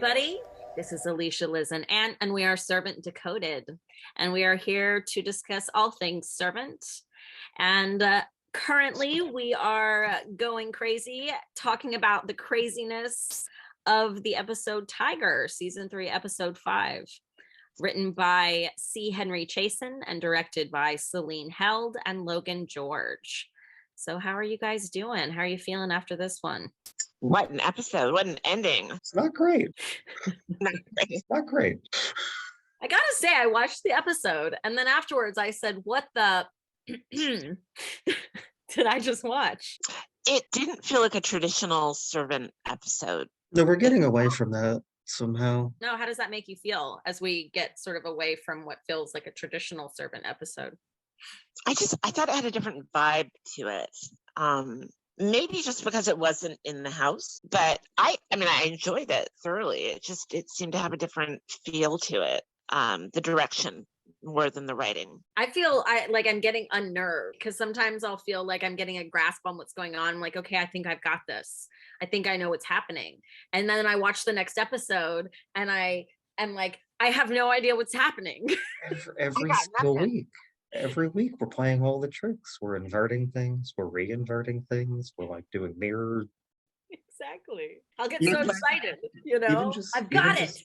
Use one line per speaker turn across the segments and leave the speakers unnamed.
everybody. This is Alicia, Liz, and Ann, and we are Servant Decoded. And we are here to discuss all things Servant. And currently, we are going crazy, talking about the craziness of the episode Tiger, Season 3, Episode 5. Written by C. Henry Chasen and directed by Celine Held and Logan George. So how are you guys doing? How are you feeling after this one?
What an episode. What an ending.
It's not great.
Not great.
It's not great.
I gotta say, I watched the episode and then afterwards I said, what the did I just watch?
It didn't feel like a traditional Servant episode.
No, we're getting away from that somehow.
No, how does that make you feel as we get sort of away from what feels like a traditional Servant episode?
I thought it had a different vibe to it. Maybe just because it wasn't in the house, but I enjoyed it thoroughly. It seemed to have a different feel to it. The direction more than the writing.
I feel I'm getting unnerved because sometimes I'll feel like I'm getting a grasp on what's going on. I'm like, okay, I think I've got this. I think I know what's happening. And then I watch the next episode and I am like, I have no idea what's happening.
Every single week. Every week we're playing all the tricks. We're inverting things. We're reinverting things. We're like doing mirror.
Exactly. I'll get so excited, I've got it.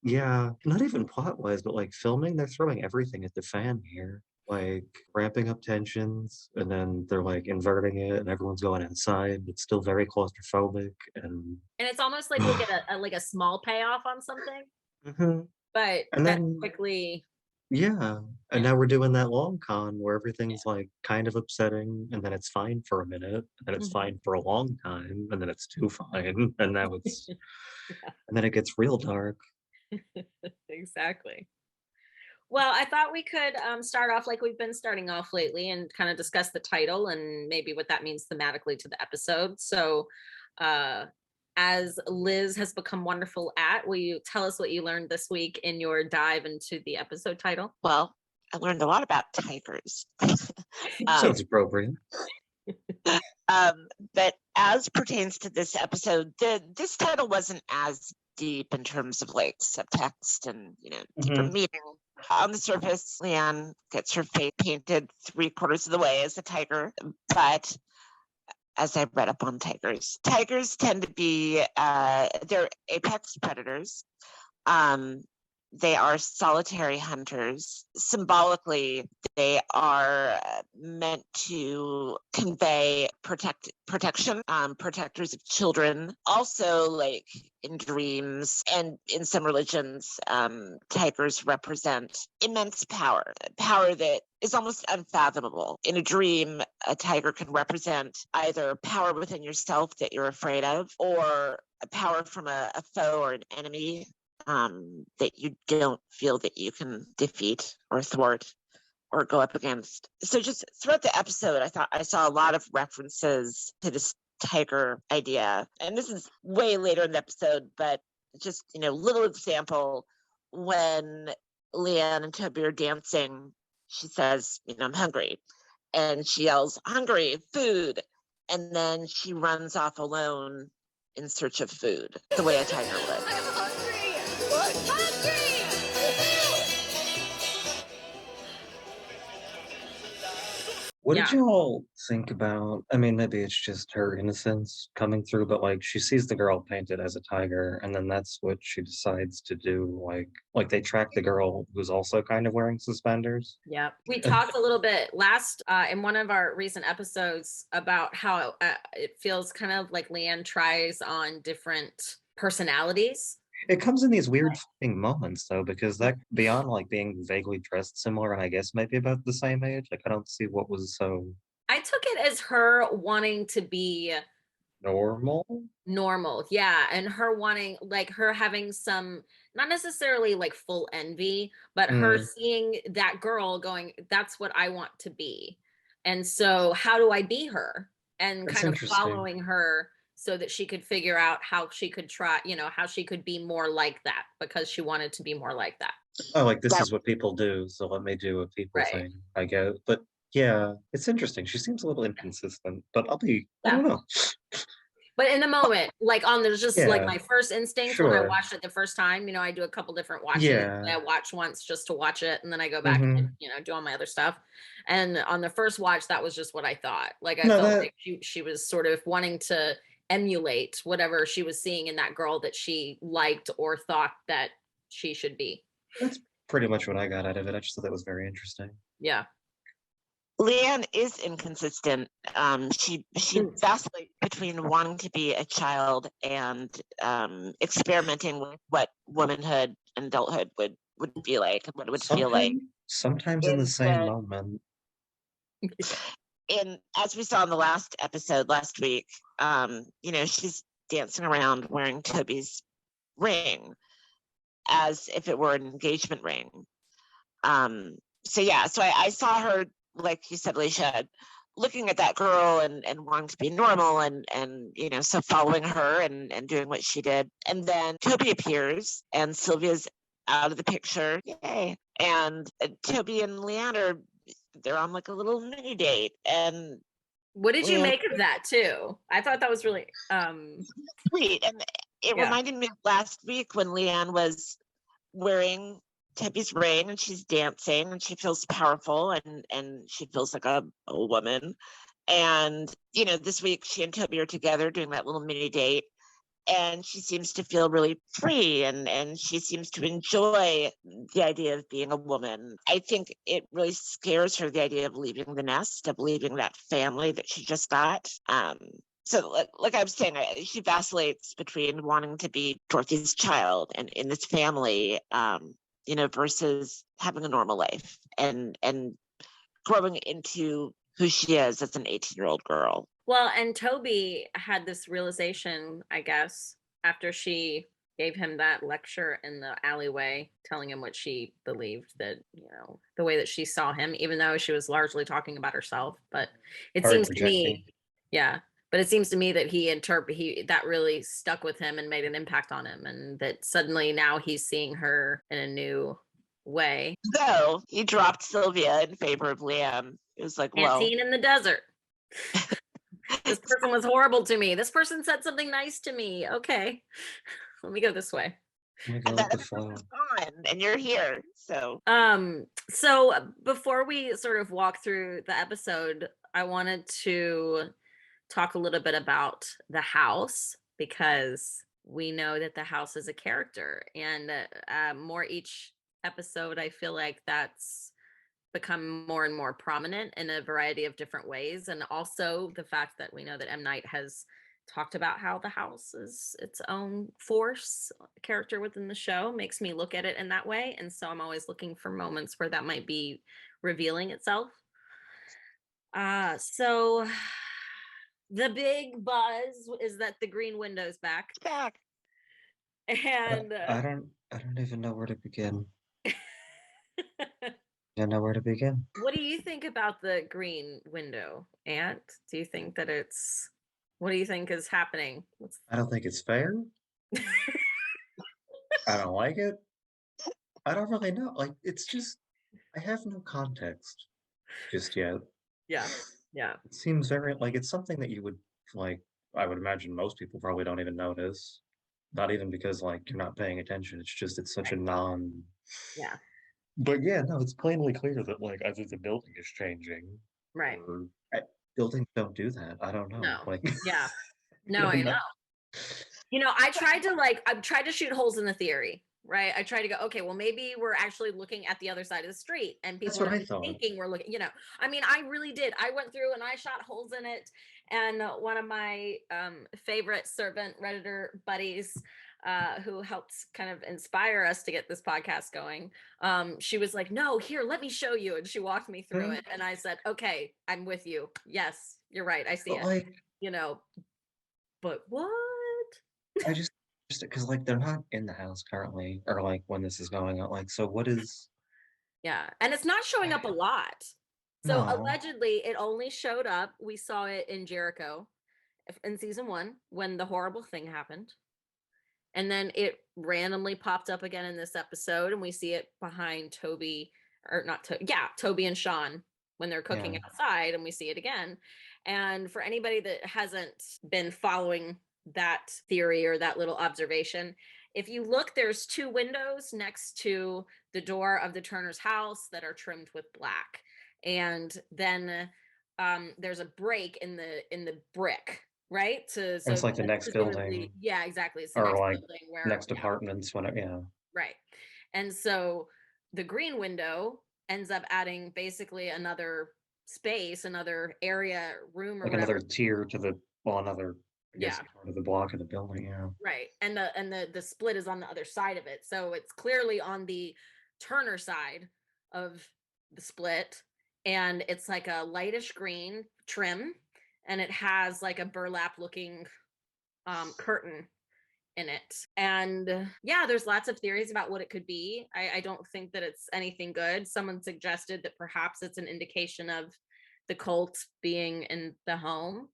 Yeah, not even plot-wise, but like filming, they're throwing everything at the fan here. Like ramping up tensions, and then they're like inverting it, and everyone's going inside. It's still very claustrophobic, and
it's almost like we'll get a small payoff on something, but
and then
quickly.
Yeah, and now we're doing that long con where everything's like kind of upsetting, and then it's fine for a minute, and then it's fine for a long time, and then it's too fine, and now it's, and then it gets real dark.
Exactly. Well, I thought we could start off like we've been starting off lately and kind of discuss the title and maybe what that means thematically to the episode. So as Liz has become wonderful at, will you tell us what you learned this week in your dive into the episode title?
Well, I learned a lot about tigers.
Sounds appropriate.
But as pertains to this episode, this title wasn't as deep in terms of like subtext and deeper meaning. On the surface, Leanne gets her face painted 3/4 of the way as a tiger, but as I read up on tigers tend to be they're apex predators. They are solitary hunters. Symbolically, they are meant to convey protection, protectors of children. Also, like in dreams and in some religions, tigers represent immense power that is almost unfathomable. In a dream, a tiger can represent either power within yourself that you're afraid of, or a power from a foe or an enemy that you don't feel that you can defeat or thwart or go up against. So just throughout the episode, I thought I saw a lot of references to this tiger idea. And this is way later in the episode, but just, little example, when Leanne and Toby are dancing, she says, I'm hungry. And she yells, hungry, food. And then she runs off alone in search of food, the way a tiger would.
What did y'all think about, maybe it's just her innocence coming through, but like she sees the girl painted as a tiger, and then that's what she decides to do. Like they track the girl who's also kind of wearing suspenders.
Yeah, we talked a little bit last in one of our recent episodes about how it feels kind of like Leanne tries on different personalities.
It comes in these weird fucking moments though, because that beyond like being vaguely dressed similar and I guess maybe about the same age, like I don't see what was so.
I took it as her wanting to be normal, yeah, and her wanting, like, her having some, not necessarily like full envy, but her seeing that girl going, that's what I want to be, and so how do I be her, and
That's
kind of following her so that she could figure out how she could try, how she could be more like that, because she wanted to be more like that.
Oh, like this is what people do, so let me do a people thing, I guess. But yeah, it's interesting. She seems a little inconsistent, but I don't know.
But in the moment, like on there's just like
Yeah,
my first instincts when I
sure.
watched it the first time, I do a couple different watching.
Yeah.
I watch once just to watch it, and then I go back and
Mm-hmm.
do all my other stuff. And on the first watch, that was just what I thought. Like I
No,
felt
that
like she was sort of wanting to emulate whatever she was seeing in that girl that she liked or thought that she should be.
that's pretty much what I got out of it. I just thought that was very interesting.
Yeah.
Leanne is inconsistent. She vacillates between wanting to be a child and experimenting with what womanhood and adulthood would be like, what it would feel like.
Sometimes in the
In
same moment.
As we saw in the last episode last week, she's dancing around wearing Toby's ring as if it were an engagement ring. So I saw her, like you said, Alicia, looking at that girl and wanting to be normal and so following her and doing what she did. And then Toby appears and Sylvia's out of the picture. Yay. And Toby and Leanne they're on like a little mini date. And
what did you make of that too? I thought that was really
sweet. And it reminded me of last week when Leanne was wearing Toby's ring and she's dancing and she feels powerful and she feels like a woman. And this week she and Toby are together doing that little mini date, and she seems to feel really free and she seems to enjoy the idea of being a woman. I think it really scares her, the idea of leaving the nest, of leaving that family that she just got. So like I was saying, she vacillates between wanting to be Dorothy's child and in this family, versus having a normal life and growing into who she is as an 18-year-old girl.
Well, and Toby had this realization, I guess, after she gave him that lecture in the alleyway, telling him what she believed, that, the way that she saw him, even though she was largely talking about herself. But it seems to me, but it seems to me that that really stuck with him and made an impact on him. And that suddenly now he's seeing her in a new way.
So he dropped Sylvia in favor of Leanne. It was like,
Seen in the desert. This person was horrible to me. This person said something nice to me. Okay, let me go this way.
And that other person's gone, and you're here. So
before we sort of walk through the episode, I wanted to talk a little bit about the house, because we know that the house is a character, and more each episode, I feel like that's become more and more prominent in a variety of different ways. And also the fact that we know that M. Night has talked about how the house is its own force character within the show makes me look at it in that way. And so I'm always looking for moments where that might be revealing itself. So the big buzz is that the green window's back. And
I don't even know where to begin. I don't know where to begin.
What do you think about the green window, Ant? Do you think that what do you think is happening?
I don't think it's fair. I don't like it. I don't really know. Like, it's just, I have no context just yet.
Yeah.
It seems very, like, it's something that you would, like, I would imagine most people probably don't even notice. Not even because, like, you're not paying attention. It's just, it's such a non...
Yeah.
But yeah, no, it's plainly clear that, like, either the building is changing.
Right.
Or buildings don't do that. I don't know.
No.
Like,
yeah. No, I know. I tried to shoot holes in the theory, right? I tried to go, okay, well, maybe we're actually looking at the other side of the street and people are thinking we're looking, I mean, I really did. I went through and I shot holes in it. And one of my favorite servant Redditor buddies, who helped kind of inspire us to get this podcast going, she was like, no, here, let me show you. And she walked me through it. And I said, okay, I'm with you. Yes, you're right. I see it.
Like,
but what?
I just because like they're not in the house currently, or like when this is going on. Like, so what is?
Yeah, and it's not showing up a lot. So allegedly, it only showed up. We saw it in Jericho in season 1 when the horrible thing happened, and then it randomly popped up again in this episode, and we see it behind Toby, or not Toby and Sean when they're cooking outside, and we see it again. And for anybody that hasn't been following that theory or that little observation, if you look, there's 2 windows next to the door of the Turner's house that are trimmed with black. And then there's a break in the brick, right?
And it's like the next building,
yeah, exactly. It's the
or
next
like
building where,
next apartments, whenever, yeah.
right. And so the green window ends up adding basically another space, another area, room or
Like
whatever.
another tier to the, well, another, I guess,
Yeah.
part of the block of the building, yeah.
Right. And the split is on the other side of it. So it's clearly on the Turner side of the split. And it's like a lightish green trim. And it has like a burlap looking curtain in it. And yeah, there's lots of theories about what it could be. I don't think that it's anything good. Someone suggested that perhaps it's an indication of the cult being in the home.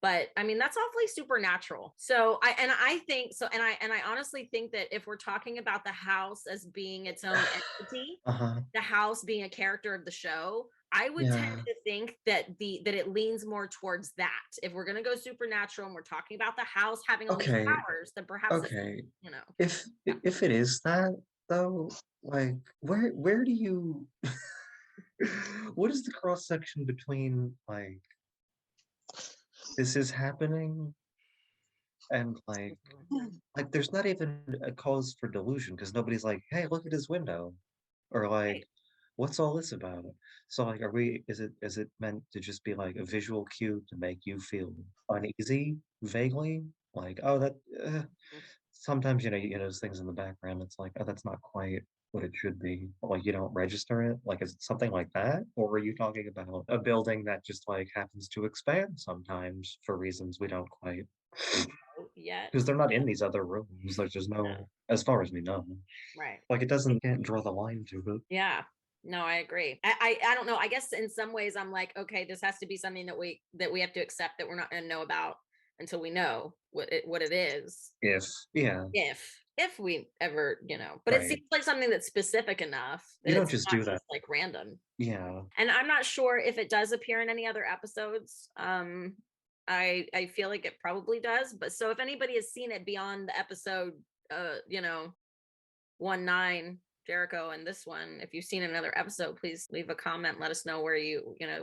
But I mean, that's awfully supernatural. So I think so, and I honestly think that if we're talking about the house as being its own entity, the house being a character of the show, I would tend to think that that it leans more towards that. If we're gonna go supernatural and we're talking about the house having all these powers, then perhaps it's, you know.
If it is that though, like where do you what is the cross section between like this is happening and like there's not even a cause for delusion because nobody's like, hey, look at his window, or like, what's all this about? So like, is it meant to just be like a visual cue to make you feel uneasy vaguely, like, oh, that sometimes, those things in the background, it's like, oh, that's not quite what it should be, but like you don't register it, like, is it something like that, or are you talking about a building that just like happens to expand sometimes for reasons we don't quite,
Yet.
because they're not in these other rooms, there's just no, as far as we know,
Right.
like can't draw the line to it.
Yeah. No, I agree. I don't know. I guess in some ways I'm like, okay, this has to be something that we have to accept that we're not going to know about until we know what it is. If we ever, but it seems like something that's specific enough that
you don't
it's
just
not
do that,
just like random.
yeah.
And I'm not sure if it does appear in any other episodes. I feel like it probably does, but so if anybody has seen it beyond the episode 1-9 Jericho and this one, if you've seen another episode, please leave a comment, let us know where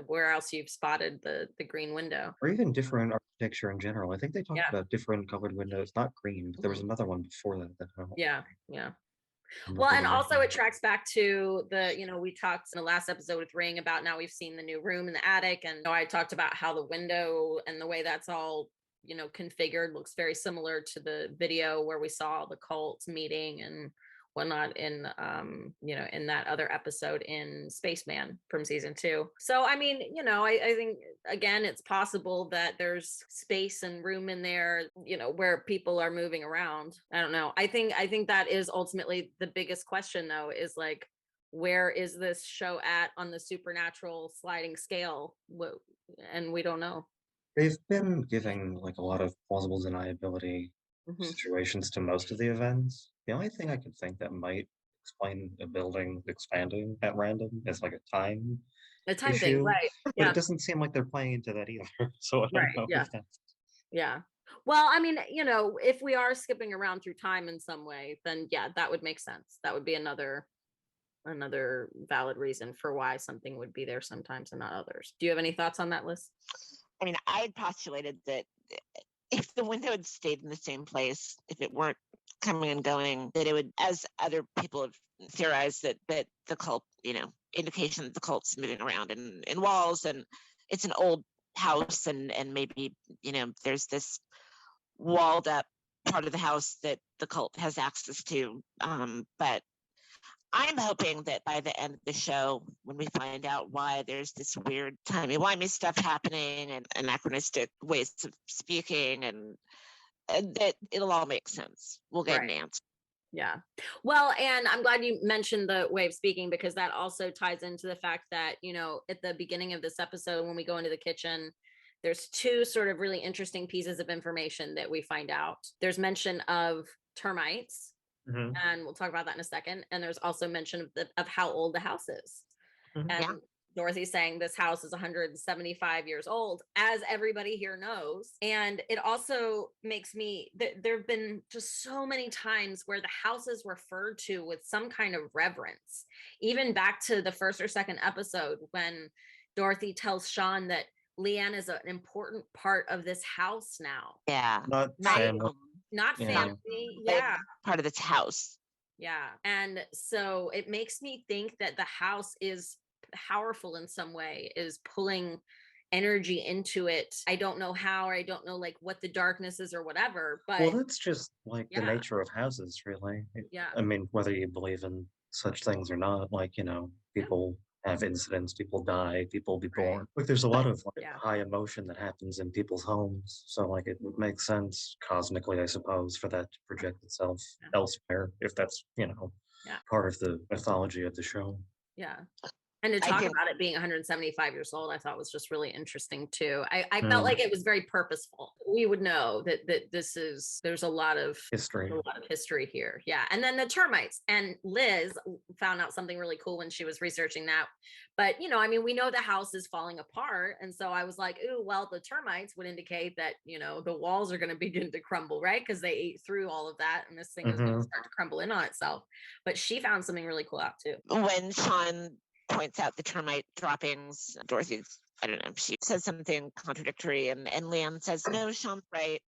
where else you've spotted the green window,
or even different architecture in general. I think they talked about different colored windows, not green, but there was another one before that
yeah. Well, and also it tracks back to the, we talked in the last episode with Ring about, now we've seen the new room in the attic, and I talked about how the window and the way that's all configured looks very similar to the video where we saw the cult meeting and whatnot in in that other episode in Spaceman from season 2. So I mean, I think again it's possible that there's space and room in there, where people are moving around. I don't know. I think that is ultimately the biggest question though, is like, where is this show at on the supernatural sliding scale? And we don't know.
They've been giving like a lot of plausible deniability situations to most of the events. The only thing I could think that might explain a building expanding at random is like a time
thing,
issue,
right?
But it doesn't seem like they're playing into that either. So I don't know if that's...
Yeah. Well, I mean, if we are skipping around through time in some way, then yeah, that would make sense. That would be another valid reason for why something would be there sometimes and not others. Do you have any thoughts on that, Liz?
I mean, I had postulated that if the window had stayed in the same place, if it weren't coming and going, that it would, as other people have theorized, that the cult, indication that the cult's moving around in walls, and it's an old house, and maybe, there's this walled up part of the house that the cult has access to. But I'm hoping that by the end of the show, when we find out why there's this weird timey-wimey stuff happening and anachronistic ways of speaking, and that it'll all make sense. We'll get an answer.
Yeah. Well, and I'm glad you mentioned the way of speaking, because that also ties into the fact that, at the beginning of this episode, when we go into the kitchen, there's 2 sort of really interesting pieces of information that we find out. There's mention of termites. And we'll talk about that in a second. And there's also mention of how old the house is. And Dorothy's saying this house is 175 years old, as everybody here knows. And it also makes me, there have been just so many times where the house is referred to with some kind of reverence, even back to the first or second episode when Dorothy tells Sean that Leanne is an important part of this house now.
Yeah.
Not family.
Not family. Yeah.
Part of this house.
Yeah. And so it makes me think that the house is powerful in some way, is pulling energy into it. I don't know how, or I don't know like what the darkness is or whatever, but
well, that's just like the nature of houses, really.
Yeah.
I mean, whether you believe in such things or not, like, you know, people have incidents, people die, people be born. Like there's a lot of like high emotion that happens in people's homes. So like it would make sense cosmically, I suppose, for that to project itself elsewhere, if that's, you know, part of the mythology of the show.
Yeah. And to talk about it being 175 years old, I thought was just really interesting too. I felt like it was very purposeful. We would know that there's a lot of history here. Yeah. And then the termites, and Liz found out something really cool when she was researching that. But, you know, I mean, we know the house is falling apart. And so I was like, ooh, well, the termites would indicate that, you know, the walls are going to begin to crumble, right? Because they ate through all of that and this thing is going to start to crumble in on itself. But she found something really cool out too.
When Sean points out the termite droppings, Dorothy, I don't know, she says something contradictory, and Leanne says, no, Sean's right.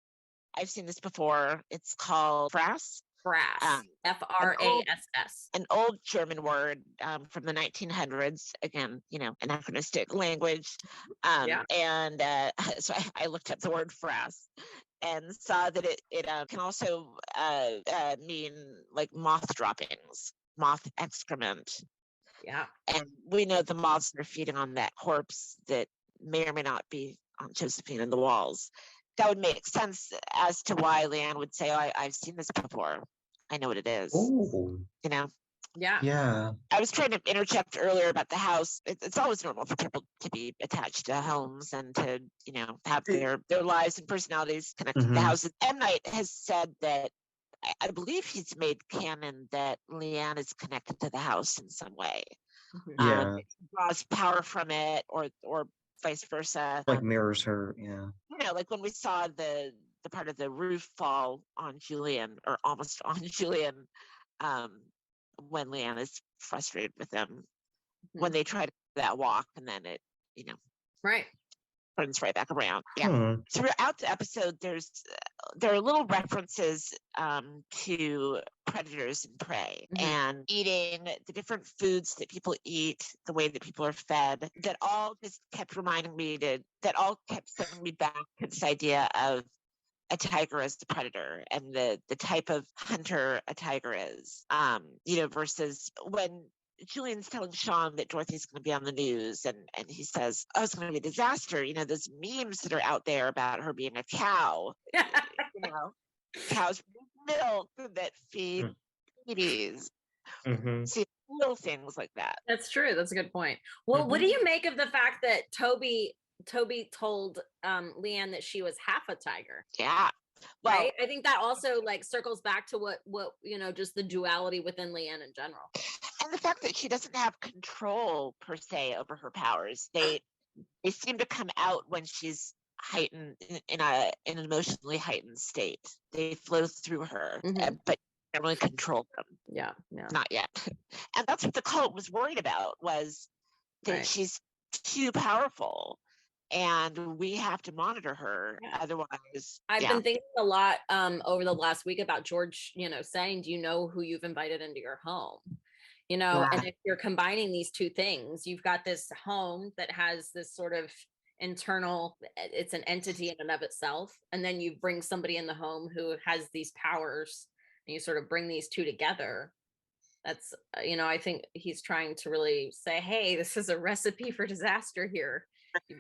I've seen this before. It's called frass.
Frass. F-R-A-S-S.
An old German word from the 1900s. Again, you know, anachronistic language. And so I looked up the word frass and saw that it can also mean like moth droppings, moth excrement.
Yeah.
And we know the moths are feeding on that corpse that may or may not be on Josephine in the walls. That would make sense as to why Leanne would say, oh, I've seen this before. I know what it is.
Ooh.
You know?
Yeah.
Yeah.
I was trying to interject earlier about the house. It's always normal for people to be attached to homes and to, you know, have their lives and personalities connected to the houses. M. Night has said that I believe he's made canon that Leanne is connected to the house in some way. Draws power from it, or vice versa.
Like mirrors her,
You know, like when we saw the part of the roof fall on Julian, or almost on Julian, when Leanne is frustrated with them, when they try to do that walk, and then it, you know, turns right back around. Yeah. Throughout the episode, there are little references to predators and prey and eating, the different foods that people eat, the way that people are fed. That all just kept reminding me that all kept sending me back to this idea of a tiger as the predator and the type of hunter a tiger is. You know, versus when Julian's telling Sean that Dorothy's going to be on the news, and he says, oh, it's going to be a disaster. You know, those memes that are out there about her being a cow, you know, cows milk that feed babies. See, little things like that.
That's true. That's a good point. Well, what do you make of the fact that Toby told Leanne that she was half a tiger?
Yeah. Well,
right? I think that also like circles back to what you know, just the duality within Leanne in general.
And the fact that she doesn't have control per se over her powers. They seem to come out when she's heightened in an emotionally heightened state. They flow through her, but can't really control them.
Yeah.
Not yet. And that's what the cult was worried about, was that she's too powerful. And we have to monitor her. Otherwise,
I've been thinking a lot over the last week about George, you know, saying, do you know who you've invited into your home? You know, and if you're combining these two things, you've got this home that has this sort of internal, it's an entity in and of itself. And then you bring somebody in the home who has these powers, and you sort of bring these two together. That's, you know, I think he's trying to really say, hey, this is a recipe for disaster here.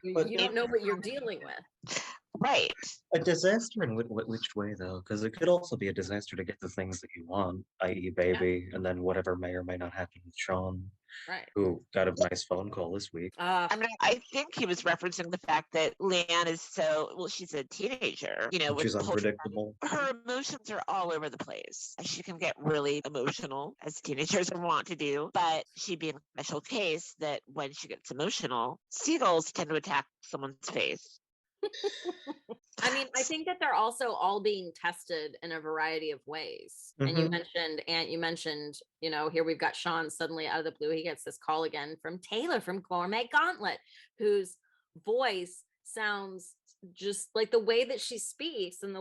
You don't know what you're dealing with.
Right.
A disaster in which way, though? Because it could also be a disaster to get the things that you want, i.e., baby, and then whatever may or may not happen with Sean,
Right.
who got a nice phone call this week.
I mean, I think he was referencing the fact that Leanne is she's a teenager, with
She's unpredictable.
her emotions are all over the place. She can get really emotional, as teenagers want to do, but she being a special case that when she gets emotional, seagulls tend to attack someone's face.
I mean, I think that they're also all being tested in a variety of ways. And you mentioned, here we've got Sean suddenly out of the blue. He gets this call again from Taylor from Gourmet Gauntlet, whose voice sounds just like the way that she speaks. And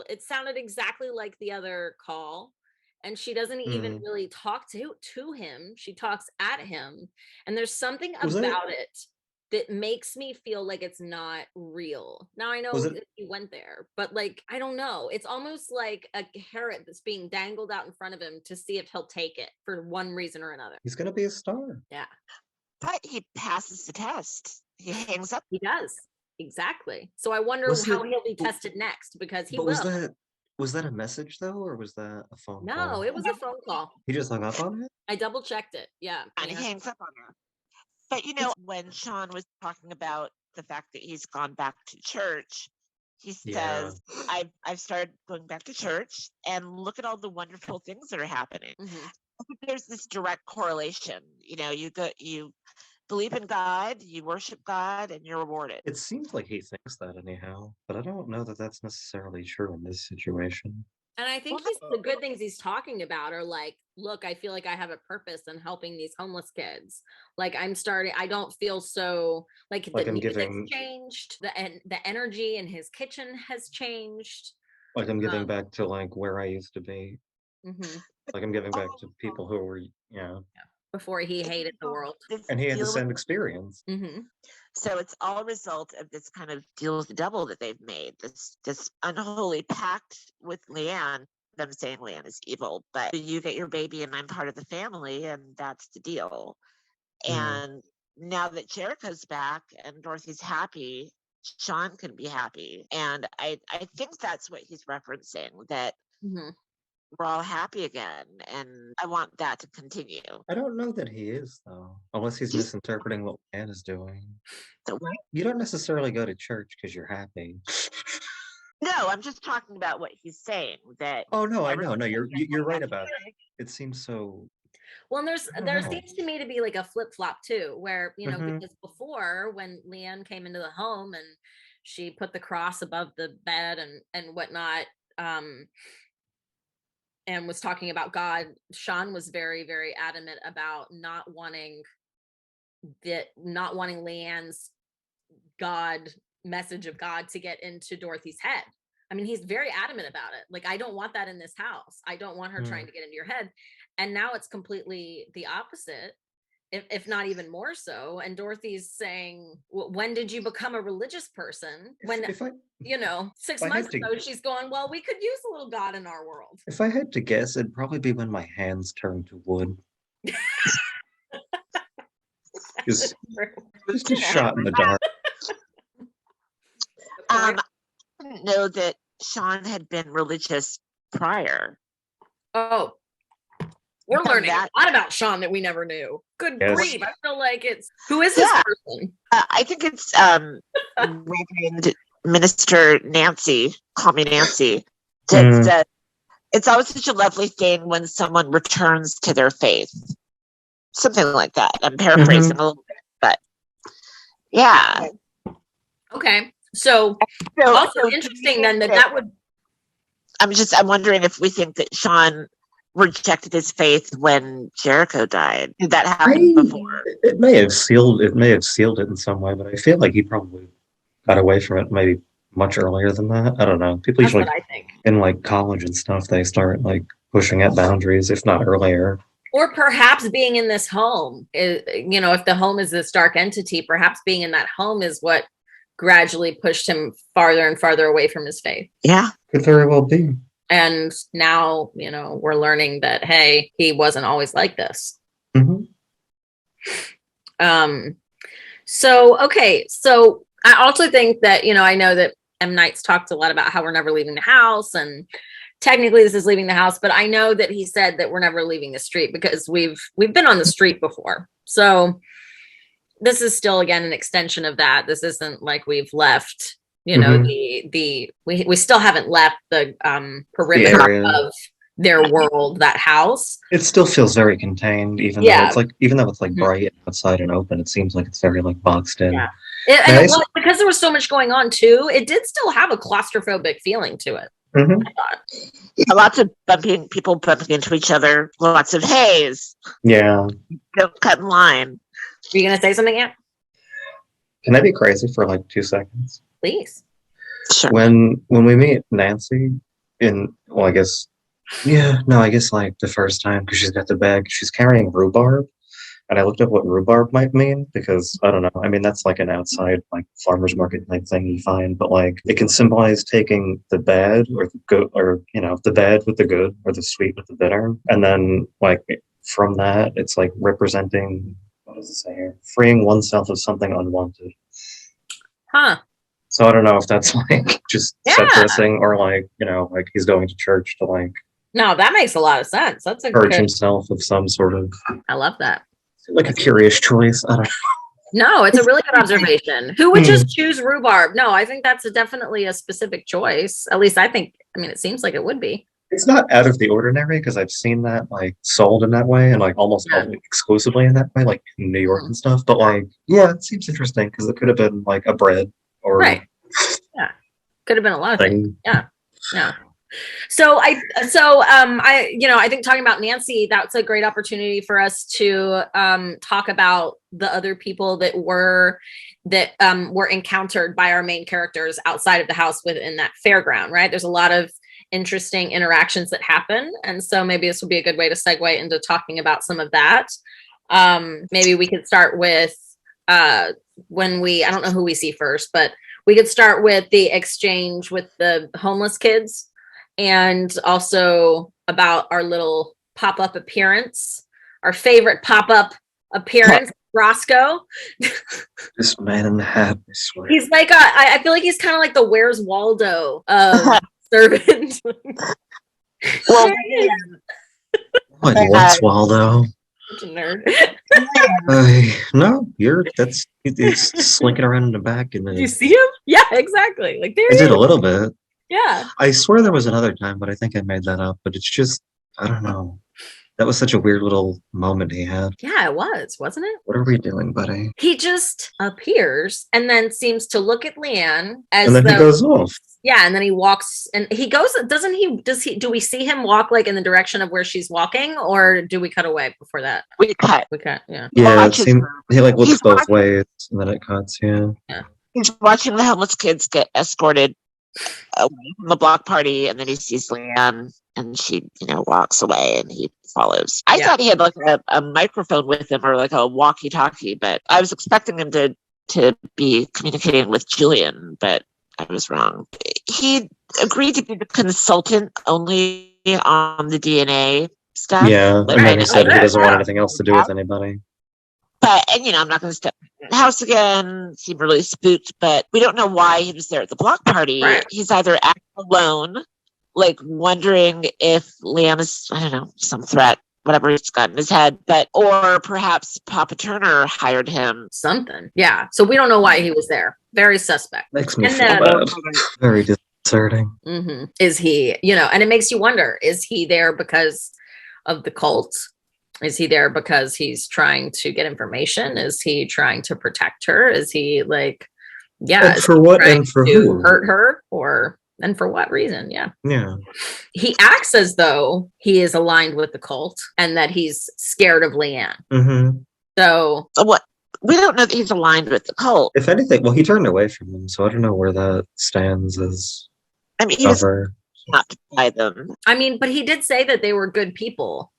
it sounded exactly like the other call. And she doesn't even really talk to him. She talks at him. And there's something about it that makes me feel like it's not real. Now I know he went there, but like, I don't know. It's almost like a carrot that's being dangled out in front of him to see if he'll take it for one reason or another.
He's going to be a star.
Yeah.
But he passes the test. He hangs up.
He does. Exactly. So I wonder how he'll be tested next, because he will.
Was that a message though, or was that a phone call?
No, it was a phone call.
He just hung up on it?
I double checked it. Yeah.
And he hangs up on her. But when Sean was talking about the fact that he's gone back to church, he says, I've started going back to church, and look at all the wonderful things that are happening. I think there's this direct correlation. You believe in God, you worship God, and you're rewarded.
It seems like he thinks that anyhow, but I don't know that that's necessarily true in this situation.
And I think the good things he's talking about are like, look, I feel like I have a purpose in helping these homeless kids. Like I don't feel so like the music's changed, the energy in his kitchen has changed.
Like I'm giving back to like where I used to be. Like I'm giving back to people who were,
before he hated the world.
And he had the same experience.
So it's all a result of this kind of deal with the devil that they've made, this unholy pact with Leanne, them saying Leanne is evil, but you get your baby and I'm part of the family, and that's the deal. And now that Jericho's back and Dorothy's happy, Sean can be happy. And I think that's what he's referencing, that we're all happy again, and I want that to continue.
I don't know that he is, though, unless he's misinterpreting what Leanne is doing. You don't necessarily go to church because you're happy.
No, I'm just talking about what he's saying. That
I know. No, you're right about it. It seems so.
Well, and there seems to me to be like a flip flop too, where because before, when Leanne came into the home and she put the cross above the bed and whatnot, and was talking about God, Sean was very, very adamant about not wanting Leanne's message of God to get into Dorothy's head. I mean, he's very adamant about it. Like, I don't want that in this house. I don't want her trying to get into your head. And now it's completely the opposite, if not even more so. And Dorothy's saying, well, when did you become a religious person? When, 6 months ago, she's going, well, we could use a little God in our world.
If I had to guess, it'd probably be when my hands turned to wood. Just a shot in the dark.
I didn't know that Sean had been religious prior.
Oh, we're learning a lot about Sean that we never knew. Good grief. I feel like who is this person?
I think it's Reverend Minister Nancy, call me Nancy, that said, it's always such a lovely thing when someone returns to their faith. Something like that. I'm paraphrasing a little bit, but yeah.
Okay. So also interesting then that would.
I'm wondering if we think that Sean rejected his faith when Jericho died. Did that happen before?
It may have sealed it in some way, but I feel like he probably got away from it maybe much earlier than that. I don't know. People usually,
I think, in
like college and stuff, they start like pushing at boundaries, if not earlier.
Or perhaps being in this home, if the home is this dark entity, perhaps being in that home is what gradually pushed him farther and farther away from his faith.
Yeah.
Could very well be.
And now, we're learning that, hey, he wasn't always like this. So I also think that, I know that M. Night's talked a lot about how we're never leaving the house, and technically this is leaving the house, but I know that he said that we're never leaving the street because we've been on the street before. So this is still, again, an extension of that. This isn't like we've left, you know, we still haven't left the perimeter of their world, that house.
It still feels very contained, even though it's like bright outside and open. It seems like it's very like boxed in.
Yeah. It was, because there was so much going on too, it did still have a claustrophobic feeling to it. I thought.
Yeah, lots of people bumping into each other, lots of haze.
Yeah.
Don't cut in line.
Are you going to say something yet?
Can I be crazy for like 2 seconds?
Please.
Sure.
When we meet Nancy I guess like the first time, because she's got the bag, she's carrying rhubarb. And I looked up what rhubarb might mean, because I don't know. I mean, that's like an outside like farmer's market type thing you find, but like it can symbolize taking the bad or the good, or the bad with the good, or the sweet with the bitter. And then like from that, it's like representing, what does it say here? Freeing oneself of something unwanted.
Huh.
So I don't know if that's like just set dressing, or like, like he's going to church to like.
No, that makes a lot of sense. That's a
purge himself of some sort of.
I love that.
Like a curious choice. I don't know.
No, it's a really good observation. Who would just choose rhubarb? No, I think that's definitely a specific choice. At least I think, it seems like it would be.
It's not out of the ordinary, because I've seen that like sold in that way, and like almost exclusively in that way, like in New York and stuff. But like, yeah, it seems interesting, because it could have been like a bread or
yeah, could have been a lot of things. Yeah. So I think talking about Nancy, that's a great opportunity for us to talk about the other people that were encountered by our main characters outside of the house within that fairground, right? There's a lot of interesting interactions that happen. And so maybe this will be a good way to segue into talking about some of that. Maybe we could start with I don't know who we see first, but we could start with the exchange with the homeless kids, and also about our little pop-up appearance, our favorite pop-up appearance, Roscoe.
This man in the hat, I swear.
He's like I feel like he's kind of like the Where's Waldo servant.
Well,
what's Waldo?
Such a nerd.
No, it's slinking around in the back. And
Do you see him? Yeah, exactly. Like there.
I did a little bit.
Yeah.
I swear there was another time, but I think I made that up. But it's just, I don't know. That was such a weird little moment he had.
Yeah, it was, wasn't it?
What are we doing, buddy?
He just appears and then seems to look at Leanne
and then he goes off.
Yeah, and then he walks, and he goes, do we see him walk like in the direction of where she's walking, or do we cut away before that?
We cut,
yeah.
Yeah, he like looks both ways, and then it cuts, yeah.
He's watching the homeless kids get escorted away from the block party, and then he sees Leanne, and she, walks away, and he follows. I thought he had like a microphone with him, or like a walkie-talkie, but I was expecting him to be communicating with Julian, but I was wrong. He agreed to be the consultant only on the DNA stuff.
Yeah, and then he said he doesn't want anything else to do with anybody.
But, I'm not going to step in the house again. Seemed really spooked, but we don't know why he was there at the block party. Right. He's either acting alone, like wondering if Leanne is, I don't know, some threat, whatever he's got in his head, or perhaps Papa Turner hired him.
Something. Yeah. So we don't know why he was there. Very suspect.
Makes me feel bad. Very disconcerting.
Mm-hmm. Is he, and it makes you wonder, is he there because of the cult? Is he there because he's trying to get information? Is he trying to protect her? Is he like,
and for what and for who?
Hurt her, and for what reason? Yeah. He acts as though he is aligned with the cult and that he's scared of Leanne.
Mm-hmm.
So what? We don't know that he's aligned with the cult.
If anything, well, he turned away from them, so I don't know where that stands as.
He was not by them.
But he did say that they were good people.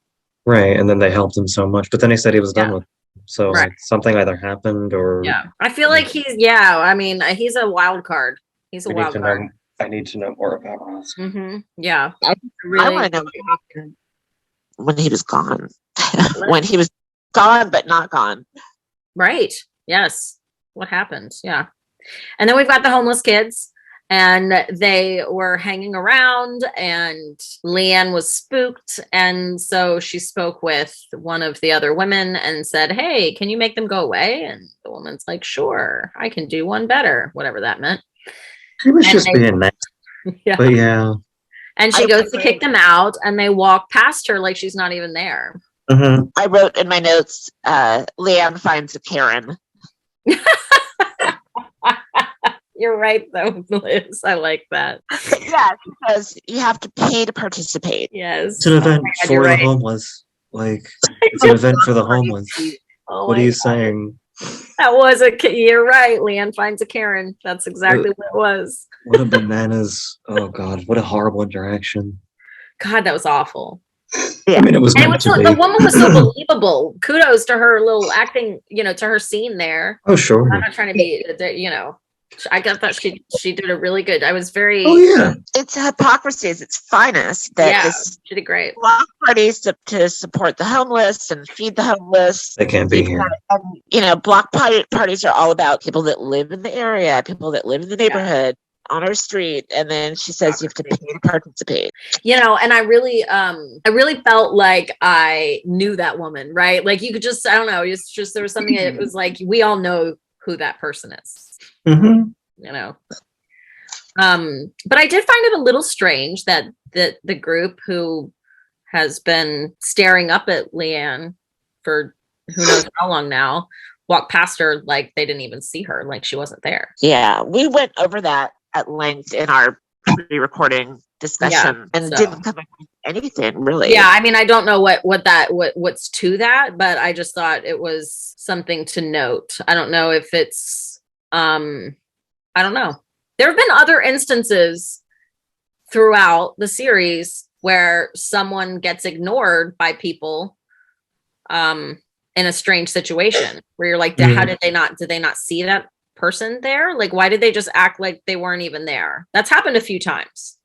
Right, and then they helped him so much, but then he said he was done with them. So like, something either happened or.
Yeah, I feel like he's he's a wild card. He's a wild card.
I need to know more about Ross.
Mm-hmm. Yeah,
I want to know what happened when he was gone. When he was gone, but not gone.
Right. Yes. What happened? Yeah. And then we've got the homeless kids. And they were hanging around, and Leanne was spooked. And so she spoke with one of the other women and said, hey, can you make them go away? And the woman's like, sure, I can do one better, whatever that meant.
She was just being nice.
Yeah.
But yeah.
And she goes to kick them out, and they walk past her like she's not even there.
Mm-hmm.
I wrote in my notes, Leanne finds a Karen.
You're right, though, Liz. I like that.
Yeah, because you have to pay to participate.
Yes.
It's an event for the homeless. Like, it's an event for the homeless. What are you saying?
That was you're right. Leanne finds a Karen. That's exactly what it was.
What a bananas. Oh, God. What a horrible interaction.
God, that was awful.
Yeah. I mean, it was meant to be.
The woman was so believable. Kudos to her little acting, to her scene there.
Oh, sure.
I'm not trying to be, I thought she did a really good. I was very.
Oh yeah,
it's hypocrisy at its finest. That
she did great.
Block parties to support the homeless and feed the homeless.
They can't be here.
And, block parties are all about people that live in the area, people that live in the neighborhood. On our street, and then she says you have to pay to participate.
And I really felt like I knew that woman, right? Like you could just, I don't know, it's just there was something. It was like we all know who that person is.
Mm-hmm.
But I did find it a little strange that the group who has been staring up at Leanne for who knows how long now walked past her like they didn't even see her, like she wasn't there.
Yeah, we went over that at length in our pre-recording discussion and didn't come up with anything really.
Yeah, I mean, I don't know what's to that, but I just thought it was something to note. I don't know if it's I don't know. There have been other instances throughout the series where someone gets ignored by people in a strange situation where you're like, how did they not see that person there? Like, why did they just act like they weren't even there? That's happened a few times.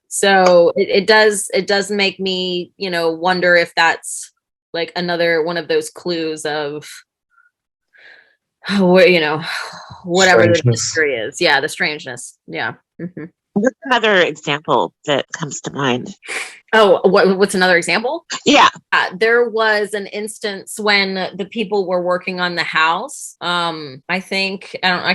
So it does make me, wonder if that's like another one of those clues of, whatever the mystery is. Yeah, the strangeness. Yeah. Mm-hmm.
What's another example that comes to mind?
Oh, what's another example?
Yeah.
There was an instance when the people were working on the house. I can't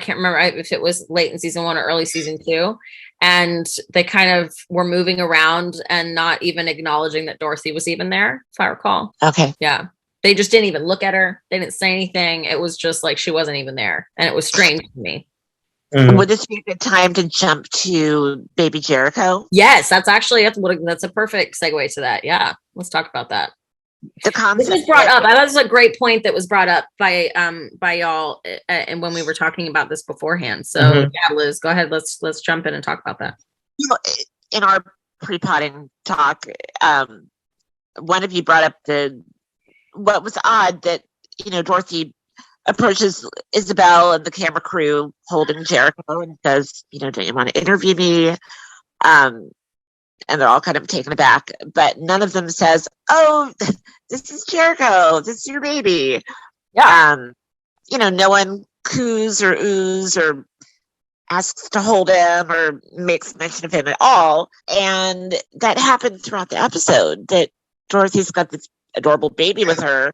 remember if it was late in season 1 or early season 2. And they kind of were moving around and not even acknowledging that Dorothy was even there, if I recall.
Okay.
Yeah. They just didn't even look at her. They didn't say anything. It was just like she wasn't even there. And it was strange to me.
Would this be a good time to jump to Baby Jericho?
Yes, that's a perfect segue to that. Yeah, let's talk about that.
The concept
this was brought up. That was a great point that was brought up by y'all, and when we were talking about this beforehand. So yeah, Liz, go ahead. Let's jump in and talk about that.
In our pre-potting talk, one of you brought up what was odd that Dorothy approaches Isabel and the camera crew holding Jericho and says, don't you want to interview me? And they're all kind of taken aback, but none of them says, oh, this is Jericho. This is your baby.
Yeah.
No one coos or oos or asks to hold him or makes mention of him at all. And that happened throughout the episode, that Dorothy's got this adorable baby with her,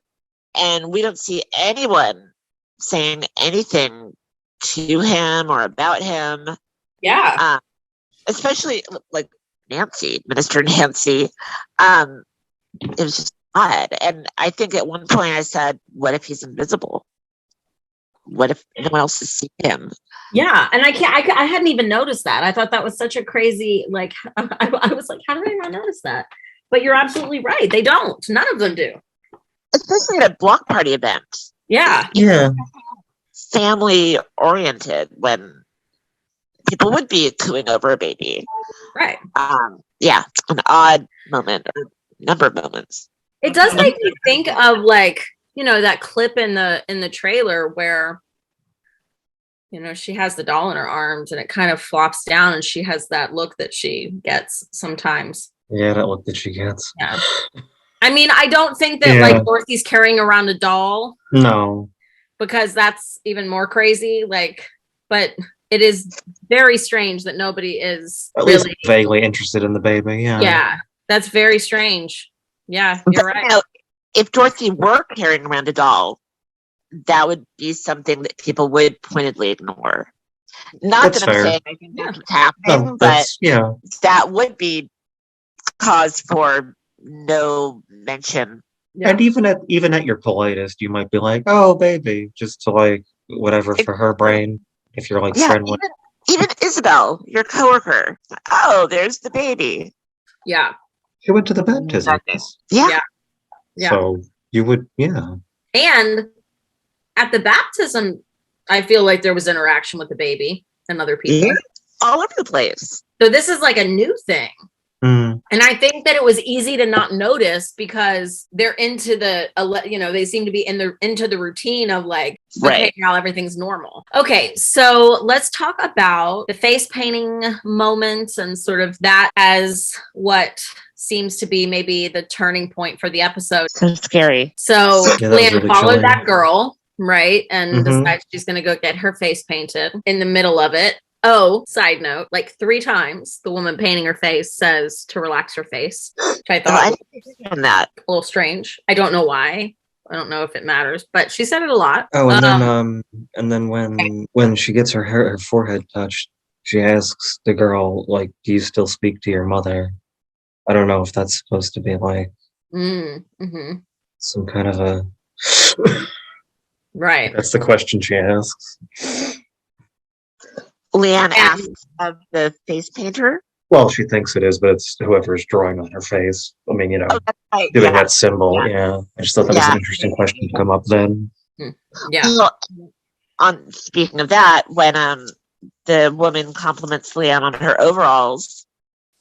and we don't see anyone saying anything to him or about him.
Yeah.
Especially like Minister Nancy. It was just odd. And I think at one point I said, what if he's invisible? What if no one else has seen him?
Yeah. And I hadn't even noticed that. I thought that was such a crazy, like, I was like, how did I not notice that? But you're absolutely right. They don't. None of them do.
Especially at a block party event.
Yeah.
Yeah.
Family oriented when people would be cooing over a baby.
Right.
Yeah. An odd moment or number of moments.
It does make me think of like, that clip in the trailer where, she has the doll in her arms and it kind of flops down and she has that look that she gets sometimes.
Yeah, that look that she gets.
Yeah. I mean, I don't think that like Dorothy's carrying around a doll.
No.
Because that's even more crazy. Like, but it is very strange that nobody is
At
really
least vaguely interested in the baby. Yeah.
Yeah, that's very strange. Yeah, you're right.
If Dorothy were carrying around a doll, that would be something that people would pointedly ignore. Not
That's
that I'm
fair.
saying I think that's what's happening,
No,
but
yeah.
that would be cause for no mention.
Yeah.
And even at your politest, you might be like, "Oh, baby," just to like whatever for her brain. If you're like friendly,
even Isabel, your coworker. Oh, there's the baby.
Yeah.
she went to the baptism.
Yeah.
So you would, yeah.
And at the baptism, I feel like there was interaction with the baby and other people.
Yeah. All over the place.
So this is like a new thing.
Mm.
And I think that it was easy to not notice because they're into the, they seem to be into the routine of like, okay, now everything's normal. Okay, so let's talk about the face painting moments and sort of that as what seems to be maybe the turning point for the episode.
So scary.
So Leanne
really
followed
chilling.
that girl, right? And decides she's going to go get her face painted in the middle of it. Oh, side note, like 3 times the woman painting her face says to relax her face, which I thought was
that
a little strange. I don't know why. I don't know if it matters, but she said it a lot.
Oh, and then when she gets her forehead touched, she asks the girl, like, "Do you still speak to your mother?" I don't know if that's supposed to be like some kind of a
right.
That's the question she asks.
Leanne asks of the face painter.
Well, she thinks it is, but it's whoever's drawing on her face. I mean,
right.
doing that symbol. Yeah. I just thought that was an interesting question to come up then.
Yeah.
Well, speaking of that, when the woman compliments Leanne on her overalls,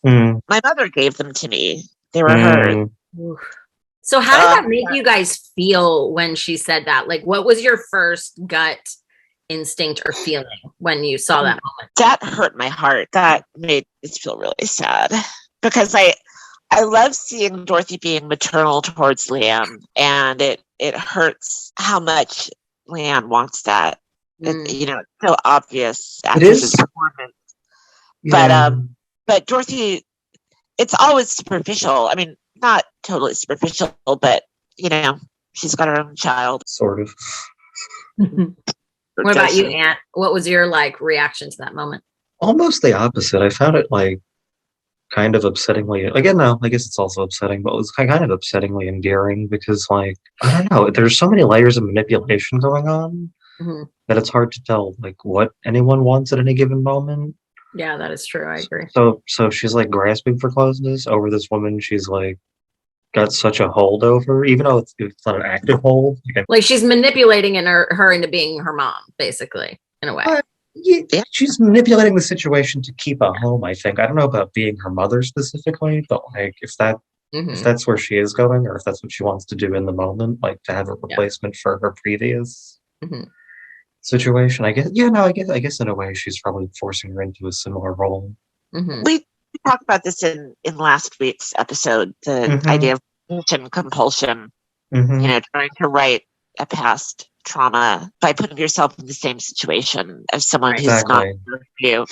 my mother gave them to me. They were hers.
So how did that make you guys feel when she said that? Like, what was your first gut instinct or feeling when you saw that moment?
That hurt my heart. That made it feel really sad because I love seeing Dorothy being maternal towards Leanne, and it hurts how much Leanne wants that. It's so obvious after his performance. Yeah. But Dorothy, it's always superficial. I mean, not totally superficial, but she's got her own child.
Sort of.
What about you, Aunt? What was your reaction to that moment?
Almost the opposite. I found it kind of upsettingly. Again, no, I guess it's also upsetting, but it was kind of upsettingly endearing because, I don't know, there's so many layers of manipulation going on that it's hard to tell what anyone wants at any given moment.
Yeah, that is true. I agree.
So she's grasping for closeness over this woman. She's got such a hold over, even though it's not an active hold.
She's manipulating her into being her mom, basically, in a way.
Yeah, she's manipulating the situation to keep a home, I think. I don't know about being her mother specifically, but if that's where she is going, or if that's what she wants to do in the moment, to have a replacement for her previous situation. I guess I guess in a way she's probably forcing her into a similar role.
We talked about this in last week's episode, the idea of compulsion, trying to right a past trauma by putting yourself in the same situation as someone who's not for you.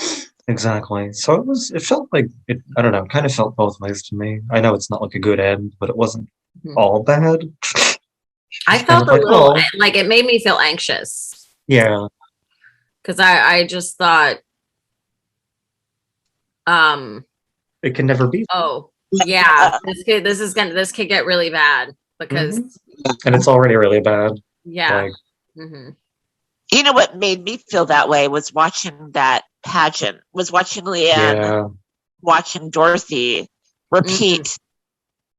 Exactly. So it felt I don't know, kind of felt both ways to me. I know it's not a good end, but it wasn't all bad.
I felt a little, it made me feel anxious.
Yeah.
Because I just thought,
it can never be.
Oh, yeah. This could get really bad because.
And it's already really bad.
Yeah.
You know what made me feel that way was watching that pageant, was watching Leanne, watching Dorothy repeat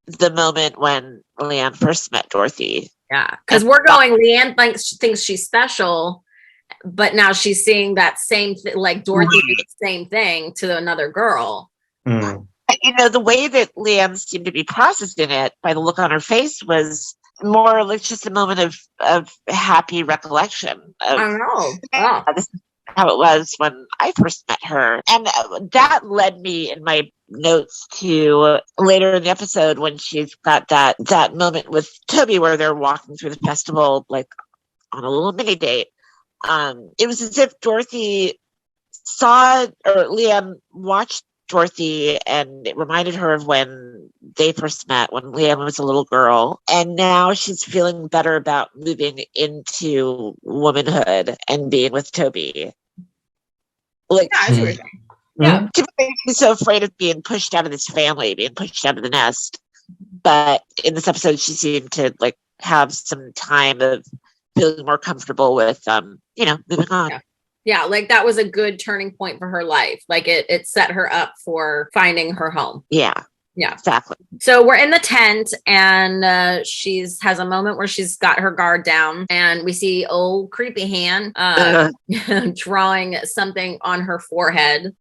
the moment when Leanne first met Dorothy.
Yeah, because we're going, Leanne thinks she's special, but now she's seeing that same Dorothy did the same thing to another girl.
The way that Leanne seemed to be processing it by the look on her face was more like just a moment of happy recollection.
I know.
This is how it was when I first met her. And that led me in my notes to later in the episode when she's got that moment with Toby where they're walking through the festival on a little mini date. It was as if Dorothy Liam watched Dorothy, and it reminded her of when they first met, when Liam was a little girl. And now she's feeling better about moving into womanhood and being with Toby. Like,
Yeah, I see what you're saying. Yeah.
She's so afraid of being pushed out of this family, being pushed out of the nest. But in this episode, she seemed to like have some time of feeling more comfortable with, moving on.
Yeah, like that was a good turning point for her life. Like it set her up for finding her home.
Yeah.
Yeah,
exactly.
So we're in the tent, and she's has a moment where she's got her guard down, and we see old creepy hand drawing something on her forehead,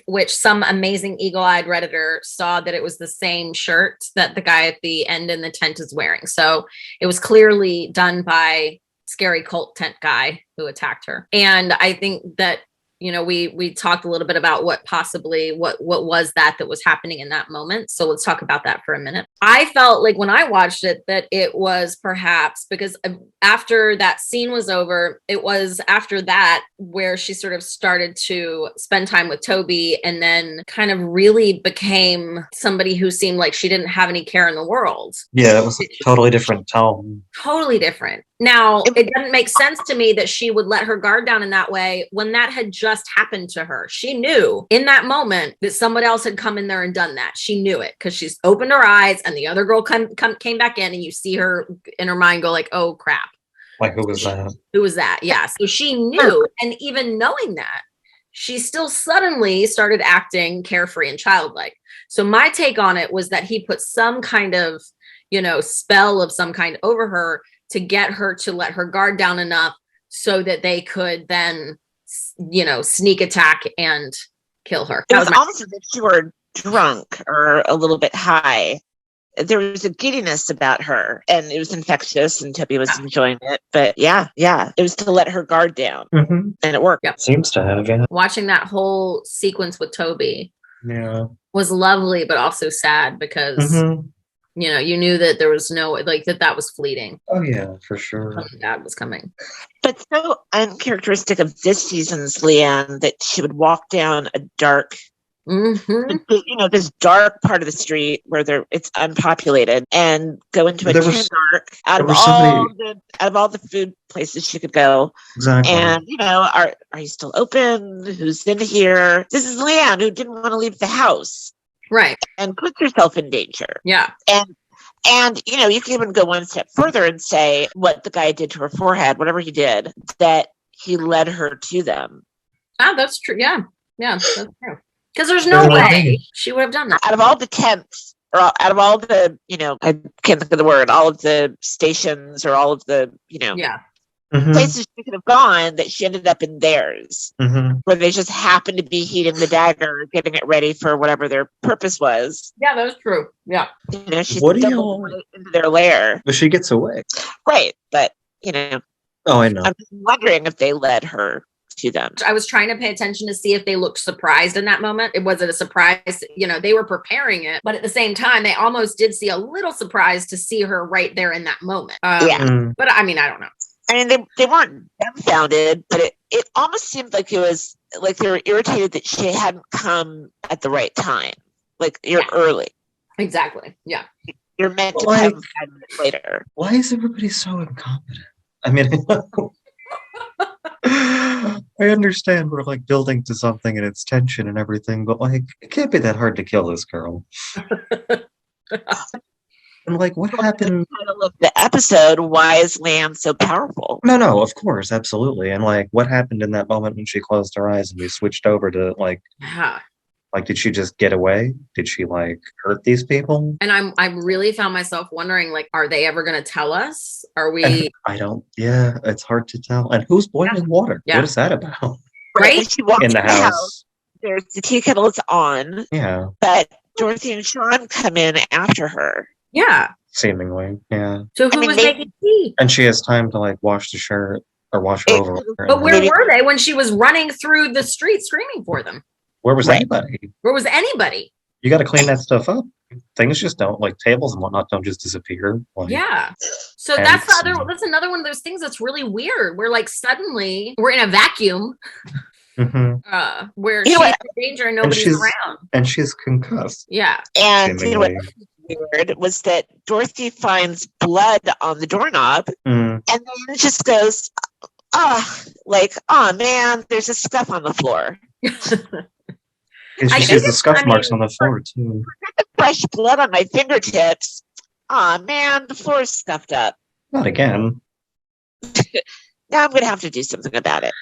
which some amazing eagle-eyed Redditor saw that it was the same shirt that the guy at the end in the tent is wearing. So it was clearly done by scary cult tent guy who attacked her. And I think that, we talked a little bit about what was that was happening in that moment. So let's talk about that for a minute. I felt like when I watched it that it was perhaps because after that scene was over, it was after that where she sort of started to spend time with Toby, and then kind of really became somebody who seemed like she didn't have any care in the world.
Yeah, that was a totally different tone.
Totally different. Now, it doesn't make sense to me that she would let her guard down in that way when that had just happened to her. She knew in that moment that someone else had come in there and done that. She knew it because she's opened her eyes, and the other girl came back in, and you see her in her mind go like, oh, crap.
Like, who was that?
Who was that? Yeah. So she knew, and even knowing that, she still suddenly started acting carefree and childlike. So my take on it was that he put some kind of, spell of some kind over her to get her to let her guard down enough so that they could then, sneak attack and kill her.
It was almost as if she were drunk or a little bit high. There was a giddiness about her, and it was infectious, and Toby was enjoying it. But yeah, it was to let her guard down, and it worked.
Yep.
Seems to have, yeah.
Watching that whole sequence with Toby was lovely, but also sad because you knew that there was no that was fleeting.
Oh yeah, for sure.
Something bad was coming.
But so uncharacteristic of this season's Leanne that she would walk down a dark. This dark part of the street where it's unpopulated, and go into a dark out of all the food places she could go.
Exactly.
And are you still open? Who's in here? This is Leanne, who didn't want to leave the house,
right,
and puts herself in danger.
Yeah.
And you can even go one step further and say what the guy did to her forehead, whatever he did, that he led her to them.
Oh, that's true. Yeah, that's true. Because there's no way she would have done that.
Out of all the tents, or out of all the, I can't think of the word, all of the stations, or all of the, places she could have gone, that she ended up in theirs, where they just happened to be heating the dagger, getting it ready for whatever their purpose was.
Yeah, that was true. Yeah.
She doubled right into their lair.
But she gets away.
Right. But,
Oh, I know.
I'm just wondering if they led her to them.
I was trying to pay attention to see if they looked surprised in that moment. It wasn't a surprise, they were preparing it, but at the same time, they almost did see a little surprise to see her right there in that moment. But I mean, I don't know.
I mean, they weren't dumbfounded, but it almost seemed like it was like they were irritated that she hadn't come at the right time. Like you're early.
Exactly. Yeah.
You're meant to come 5 minutes later.
Why is everybody so incompetent? I mean, I understand we're like building to something and it's tension and everything, but like it can't be that hard to kill this girl. And like, what happened?
The episode, why is Lamb so powerful?
No, of course, absolutely. And like, what happened in that moment when she closed her eyes and we switched over to like, did she just get away? Did she like hurt these people?
And I really found myself wondering, like, are they ever going to tell us? Are we?
Yeah, it's hard to tell. And who's boiling water? Yeah. What is that about?
Right? She walks
in the house.
There's the tea kettle is on.
Yeah.
But Dorothy and Sean come in after her.
Yeah.
Seemingly, yeah.
So who was making tea?
And she has time to like wash the shirt or wash her over.
But where were they when she was running through the street screaming for them?
Where was anybody?
Where was anybody?
You got to clean that stuff up. Things just don't, like tables and whatnot don't just disappear. Like,
yeah. So that's another one of those things that's really weird. We're like suddenly we're in a vacuum. where
You know
she's
what?
in danger and nobody's around.
And she's concussed.
Yeah.
And you know what was weird was that Dorothy finds blood on the doorknob and then just goes, oh man, there's a scuff on the floor.
And she sees the scuff marks on the floor too.
Fresh blood on my fingertips. Oh man, the floor is scuffed up.
Not again.
Now I'm gonna have to do something about it.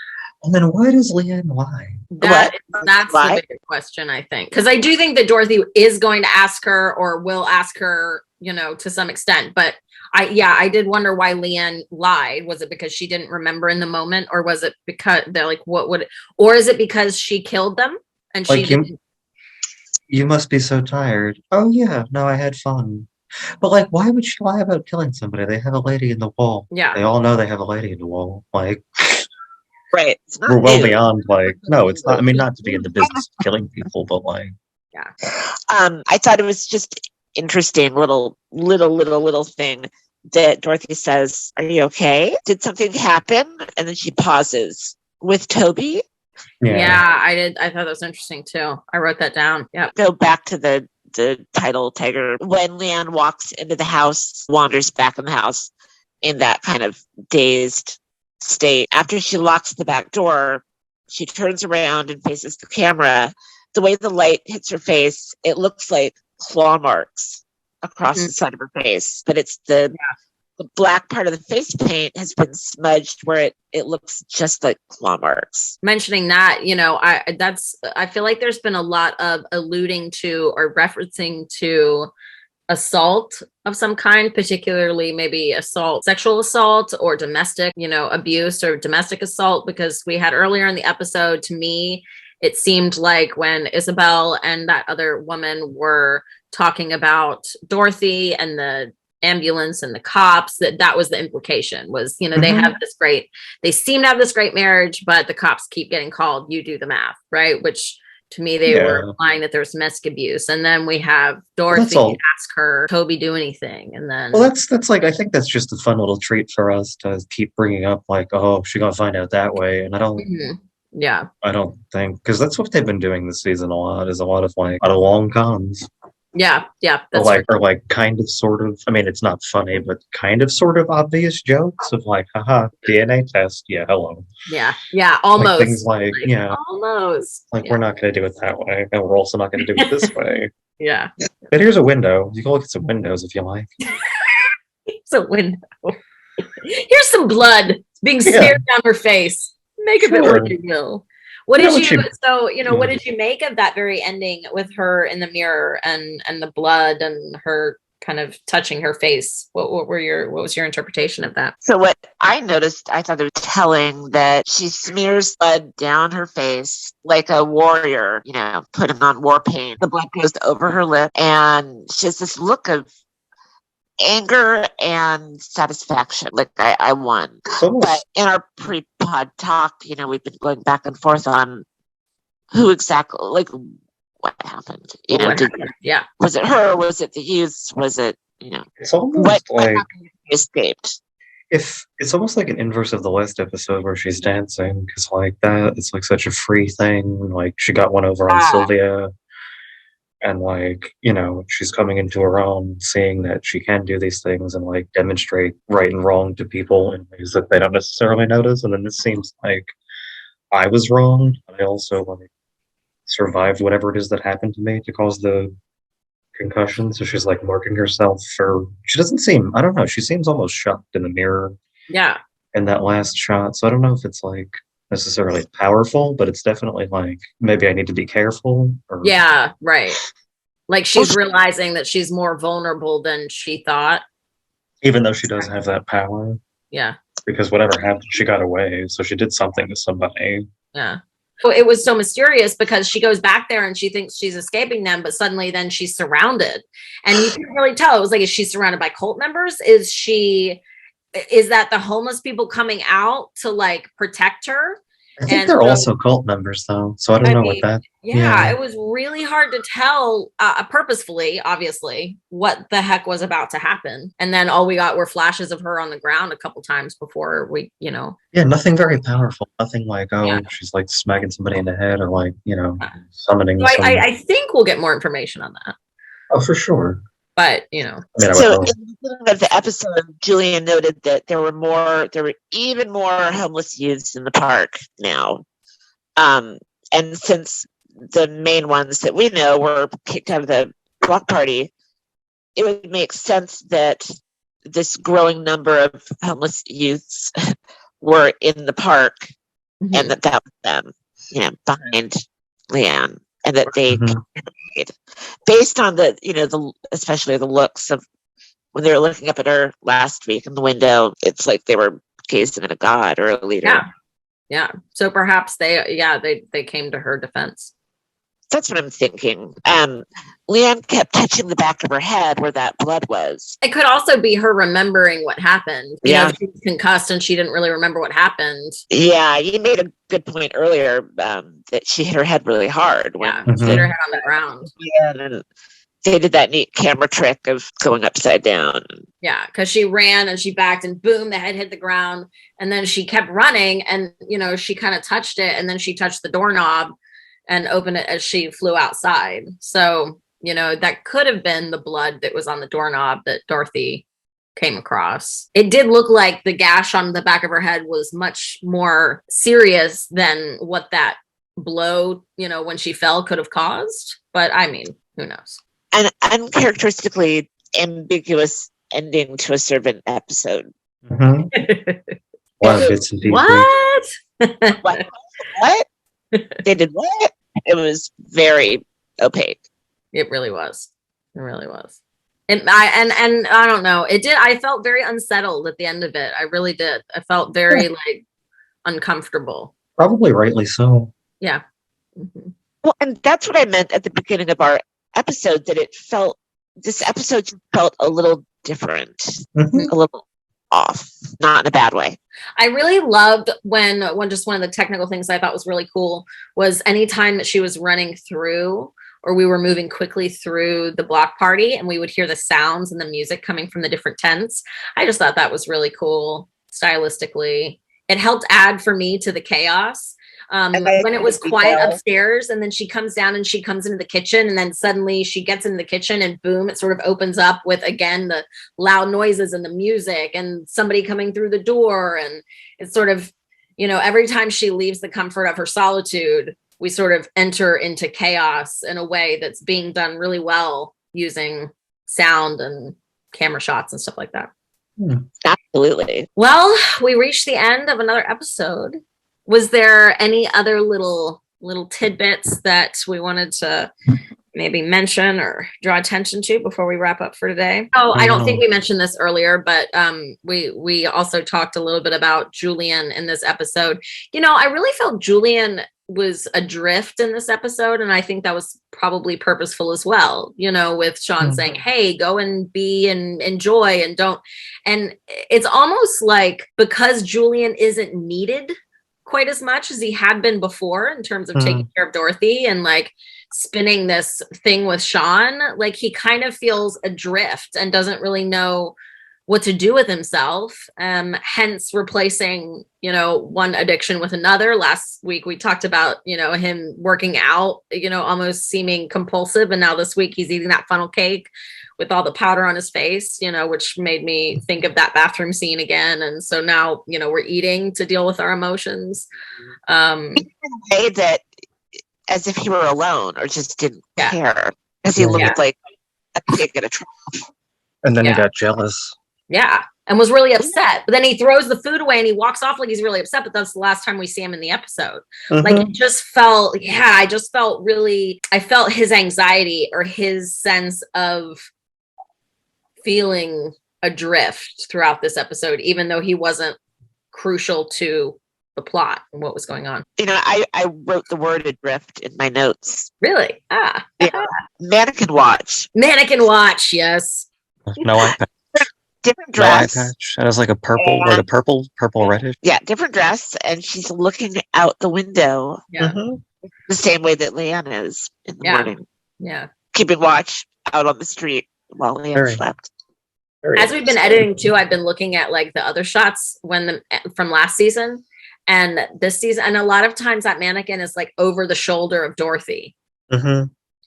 And then why does Leanne lie?
That's the bigger question, I think. Because I do think that Dorothy is going to ask her or will ask her, to some extent. But I did wonder why Leanne lied. Was it because she didn't remember in the moment? Or was it because they're like, or is it because she killed them and she didn't?
You must be so tired. Oh yeah, no, I had fun. But why would she lie about killing somebody? They have a lady in the wall.
Yeah.
They all know they have a lady in the wall.
Right.
We're well beyond no, it's not. I mean, not to be in the business of killing people, but
yeah.
I thought it was just interesting little thing that Dorothy says, "Are you okay? Did something happen?" And then she pauses with Toby.
Yeah, I did. I thought that was interesting too. I wrote that down. Yeah.
Go back to the title tiger. When Leanne walks into the house, wanders back in the house in that kind of dazed state. After she locks the back door, she turns around and faces the camera. The way the light hits her face, it looks like claw marks across the side of her face. But it's the black part of the face paint has been smudged where it looks just like claw marks.
Mentioning that, I feel like there's been a lot of alluding to or referencing to assault of some kind, particularly maybe sexual assault or domestic, abuse or domestic assault, because we had earlier in the episode, to me, it seemed like when Isabel and that other woman were talking about Dorothy and the ambulance and the cops, that was the implication was, they seem to have this great marriage, but the cops keep getting called, you do the math, right? Which to me, they were implying that there's domestic abuse. And then we have Dorothy ask her, Toby do anything? And then...
Well, that's I think that's just a fun little treat for us to keep bringing up, she gonna find out that way. And I don't...
Yeah.
I don't think... Because that's what they've been doing this season a lot, is a lot of long cons.
Yeah.
That's or kind of sort of, I mean, it's not funny, but kind of sort of obvious jokes of haha, DNA test. Yeah, hello.
Yeah, almost.
Things
almost.
We're not going to do it that way. And we're also not going to do it this way.
Yeah.
But here's a window. You can look at some windows if you like.
It's a window. Here's some blood being smeared down her face. Make of it what you will. What did you make of that very ending with her in the mirror and the blood and her kind of touching her face? What was your interpretation of that?
So what I noticed, I thought it was telling that she smears blood down her face like a warrior, putting on war paint. The blood goes over her lip and she has this look of anger and satisfaction, like I won. But in our pre-pod talk, we've been going back and forth on who exactly, what happened. Was it her? Was it the youths? Was it
It's almost
what happened escaped?
If it's almost like an inverse of the last episode where she's dancing, because that it's such a free thing. She got one over on Sylvia. And she's coming into her own, seeing that she can do these things and demonstrate right and wrong to people in ways that they don't necessarily notice. And then this seems like I was wrong. I also survived whatever it is that happened to me to cause the concussion. So she's marking herself for. She doesn't seem. I don't know. She seems almost shocked in the mirror.
Yeah.
In that last shot, so I don't know if it's necessarily powerful, but it's definitely maybe I need to be careful.
Yeah, right. She's realizing that she's more vulnerable than she thought.
Even though she does have that power.
Yeah.
Because whatever happened, she got away. So she did something to somebody.
Yeah. So it was so mysterious because she goes back there and she thinks she's escaping them, but suddenly then she's surrounded. And you can really tell. It was is she surrounded by cult members? Is that the homeless people coming out to protect her?
I think
And
they're
so,
also cult members, though. So I don't
I
know what
mean,
that.
yeah, it was really hard to tell, purposefully, obviously, what the heck was about to happen. And then all we got were flashes of her on the ground a couple times before we,
Yeah, nothing very powerful. Nothing like,
yeah.
she's like smacking somebody in the head or like,
Yeah.
summoning
So
some.
I think we'll get more information on that.
Oh, for sure.
But,
I mean,
So in the beginning of the episode, Julian noted that there were even more homeless youths in the park now. And since the main ones that we know were kicked out of the block party, it would make sense that this growing number of homeless youths were in the park, and that was them, behind Leanne, and that they based on the especially the looks of when they were looking up at her last week in the window, it's like they were gazing at a god or a leader.
Yeah. So perhaps they came to her defense.
That's what I'm thinking. Leanne kept touching the back of her head where that blood was.
It could also be her remembering what happened. She was concussed and she didn't really remember what happened.
Yeah, you made a good point earlier that she hit her head really hard.
She hit her head on the ground.
Yeah, and they did that neat camera trick of going upside down.
Yeah, because she ran and she backed and boom, the head hit the ground. And then she kept running and, she kind of touched it and then she touched the doorknob and opened it as she flew outside. So, that could have been the blood that was on the doorknob that Dorothy came across. It did look like the gash on the back of her head was much more serious than what that blow, when she fell could have caused. But I mean, who knows?
An uncharacteristically ambiguous ending to a servant episode.
Wow, bits and pieces.
What?
What? They did what? It was very opaque.
It really was. It really was. And I don't know. It did. I felt very unsettled at the end of it. I really did. I felt very uncomfortable.
Probably rightly so.
Yeah.
Well, and that's what I meant at the beginning of our episode, that this episode just felt a little different, a little off, not in a bad way.
I really loved when just one of the technical things I thought was really cool was anytime that she was running through or we were moving quickly through the block party and we would hear the sounds and the music coming from the different tents. I just thought that was really cool stylistically. It helped add for me to the chaos. When it was quiet upstairs and then she comes down and she comes into the kitchen and then suddenly she gets into the kitchen and boom, it sort of opens up with, again, the loud noises and the music and somebody coming through the door. And it's sort of, every time she leaves the comfort of her solitude, we sort of enter into chaos in a way that's being done really well using sound and camera shots and stuff like that.
Absolutely.
Well, we reached the end of another episode. Was there any other little tidbits that we wanted to maybe mention or draw attention to before we wrap up for today? Oh, I don't think we mentioned this earlier, but we also talked a little bit about Julian in this episode. I really felt Julian was adrift in this episode, and I think that was probably purposeful as well, with Sean saying, hey, go and be and enjoy and don't. And it's almost like because Julian isn't needed quite as much as he had been before in terms of taking care of Dorothy and spinning this thing with Sean, he kind of feels adrift and doesn't really know what to do with himself. Hence replacing, one addiction with another. Last week we talked about, him working out, almost seeming compulsive. And now this week he's eating that funnel cake with all the powder on his face, which made me think of that bathroom scene again. And so now, we're eating to deal with our emotions.
In a way that as if he were alone or just didn't care, as he looked like a pig at a trough.
And then he got jealous.
Yeah. And was really upset. But then he throws the food away and he walks off like he's really upset. But that's the last time we see him in the episode. It just felt, I felt his anxiety or his sense of feeling adrift throughout this episode, even though he wasn't crucial to the plot and what was going on.
I wrote the word adrift in my notes.
Really?
Yeah. Mannequin watch.
Mannequin watch, yes.
No,
different
No eye
dress.
patch. And it's like a purple, like a purple reddish.
Yeah, different dress, and she's looking out the window.
Yeah.
The same way that Leanne is in the morning.
Yeah.
Keeping watch out on the street while Leanne slept.
As we've been editing too, I've been looking at like the other shots from last season and this season, and a lot of times that mannequin is like over the shoulder of Dorothy.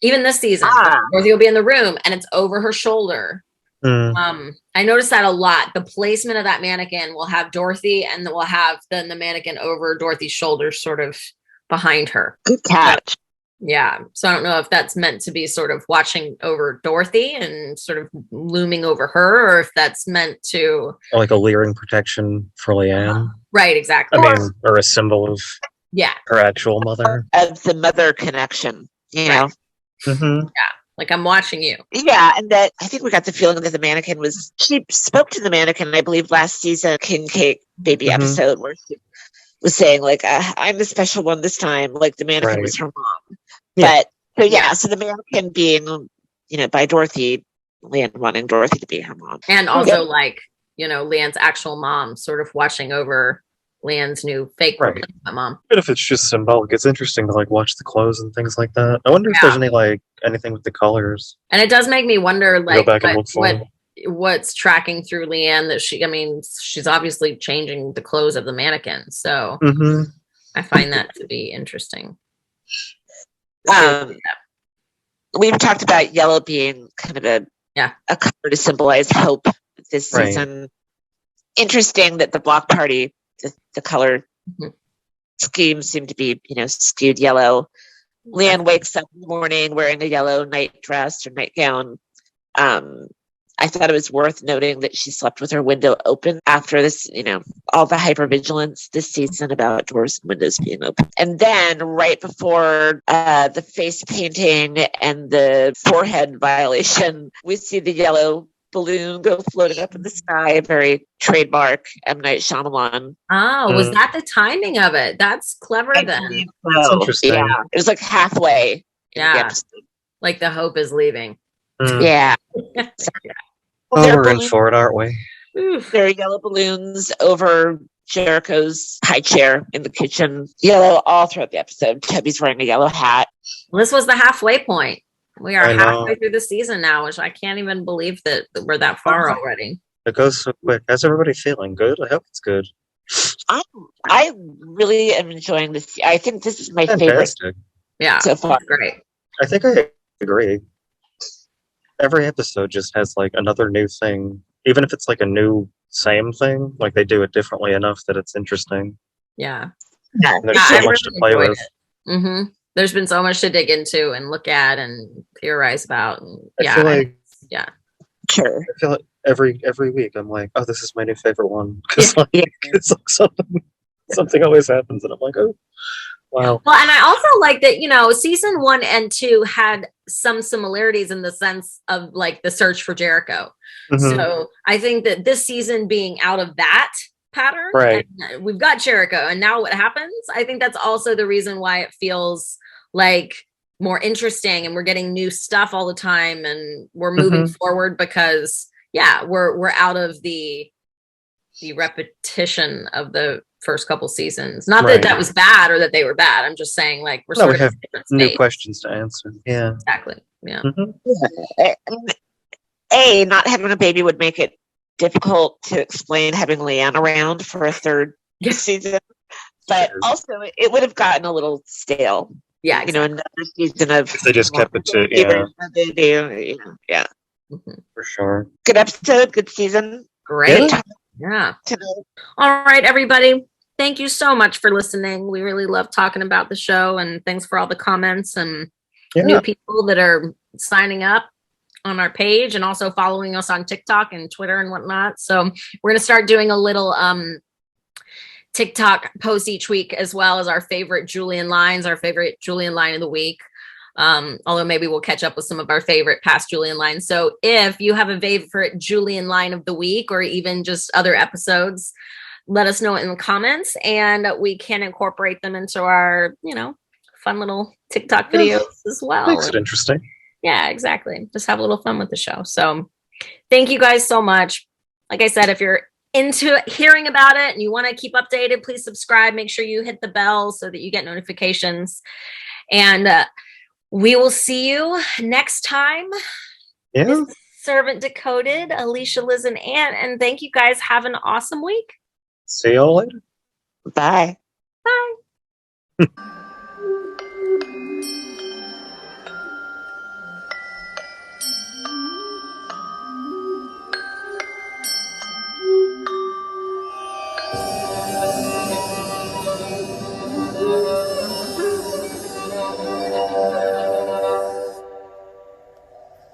Even this season, Dorothy will be in the room and it's over her shoulder. I noticed that a lot. The placement of that mannequin will have Dorothy, and we'll have then the mannequin over Dorothy's shoulders, sort of behind her.
Good catch.
Yeah. So I don't know if that's meant to be sort of watching over Dorothy and sort of looming over her, or if that's meant to
like a leering protection for Leanne.
Right, exactly.
I mean, or a symbol of her actual mother.
Of the mother connection, you know?
Yeah. Like, I'm watching you.
Yeah. And that I think we got the feeling that the mannequin she spoke to the mannequin, I believe, last season, King Cake Baby episode, where she was saying, like, I'm the special one this time. Like, the mannequin was her mom. But so the mannequin being, you know, by Dorothy, Leanne wanting Dorothy to be her mom.
And also like, you know, Leanne's actual mom sort of watching over Leanne's new fake mom.
But if it's just symbolic, it's interesting to like watch the clothes and things like that. I wonder if there's anything with the colors.
And it does make me wonder, like,
go back and look for
what's tracking through Leanne that she's obviously changing the clothes of the mannequin. So I find that to be interesting.
We've talked about yellow being kind of a color to symbolize hope this season. Interesting that the block party, the color scheme seemed to be, you know, skewed yellow. Leanne wakes up in the morning wearing a yellow night dress or nightgown. I thought it was worth noting that she slept with her window open after this, you know, all the hypervigilance this season about doors and windows being open. And then right before the face painting and the forehead violation, we see the yellow balloon go floating up in the sky, very trademark M. Night Shyamalan.
Oh, was that the timing of it? That's clever then.
That's interesting.
Yeah, it was like halfway.
Like the hope is leaving.
Yeah.
Well, we're in for it, aren't we?
There are yellow balloons over Jericho's high chair in the kitchen. Yellow all throughout the episode. Tubby's wearing a yellow hat.
Well, this was the halfway point. We are halfway through the season now, which I can't even believe that we're that far already.
It goes so quick. How's everybody feeling? Good? I hope it's good.
I really am enjoying this. I think this is my favorite.
Yeah,
so far.
Great.
I think I agree. Every episode just has like another new thing, even if it's like a new same thing. Like they do it differently enough that it's interesting.
Yeah,
and there's so much to play with.
There's been so much to dig into and look at and theorize about. And,
I feel like,
sure.
I feel like every week I'm like, oh, this is my new favorite one because like it's like something always happens, and I'm like, oh. Wow.
Well, and I also like that, you know, season 1 and 2 had some similarities in the sense of like the search for Jericho. So I think that this season being out of that pattern, and we've got Jericho, and now what happens? I think that's also the reason why it feels like more interesting, and we're getting new stuff all the time, and we're moving forward because we're out of the repetition of the first couple seasons. Not that was bad or that they were bad. I'm just saying, like, we
have new questions to answer. Yeah,
exactly. Yeah.
Not having a baby would make it difficult to explain having Leanne around for a third season, but also it would have gotten a little stale.
Yeah,
you know, another season of
if they just kept it to for sure.
Good episode, good season,
great. Yeah. All right, everybody. Thank you so much for listening. We really love talking about the show, and thanks for all the comments and new people that are signing up on our page and also following us on TikTok and Twitter and whatnot. So we're going to start doing a little TikTok post each week, as well as our favorite Julian lines, our favorite Julian line of the week. Although maybe we'll catch up with some of our favorite past Julian lines. So if you have a favorite Julian line of the week, or even just other episodes, let us know in the comments, and we can incorporate them into our, you know, fun little TikTok videos as well.
Makes it interesting.
Yeah, exactly. Just have a little fun with the show. So thank you guys so much. like I said, if you're into hearing about it and you want to keep updated, please subscribe. Make sure you hit the bell so that you get notifications. And we will see you next time.
Yeah.
This is Servant Decoded, Alicia, Liz, and Ann. And thank you guys. Have an awesome week.
See y'all later.
Bye.
Bye.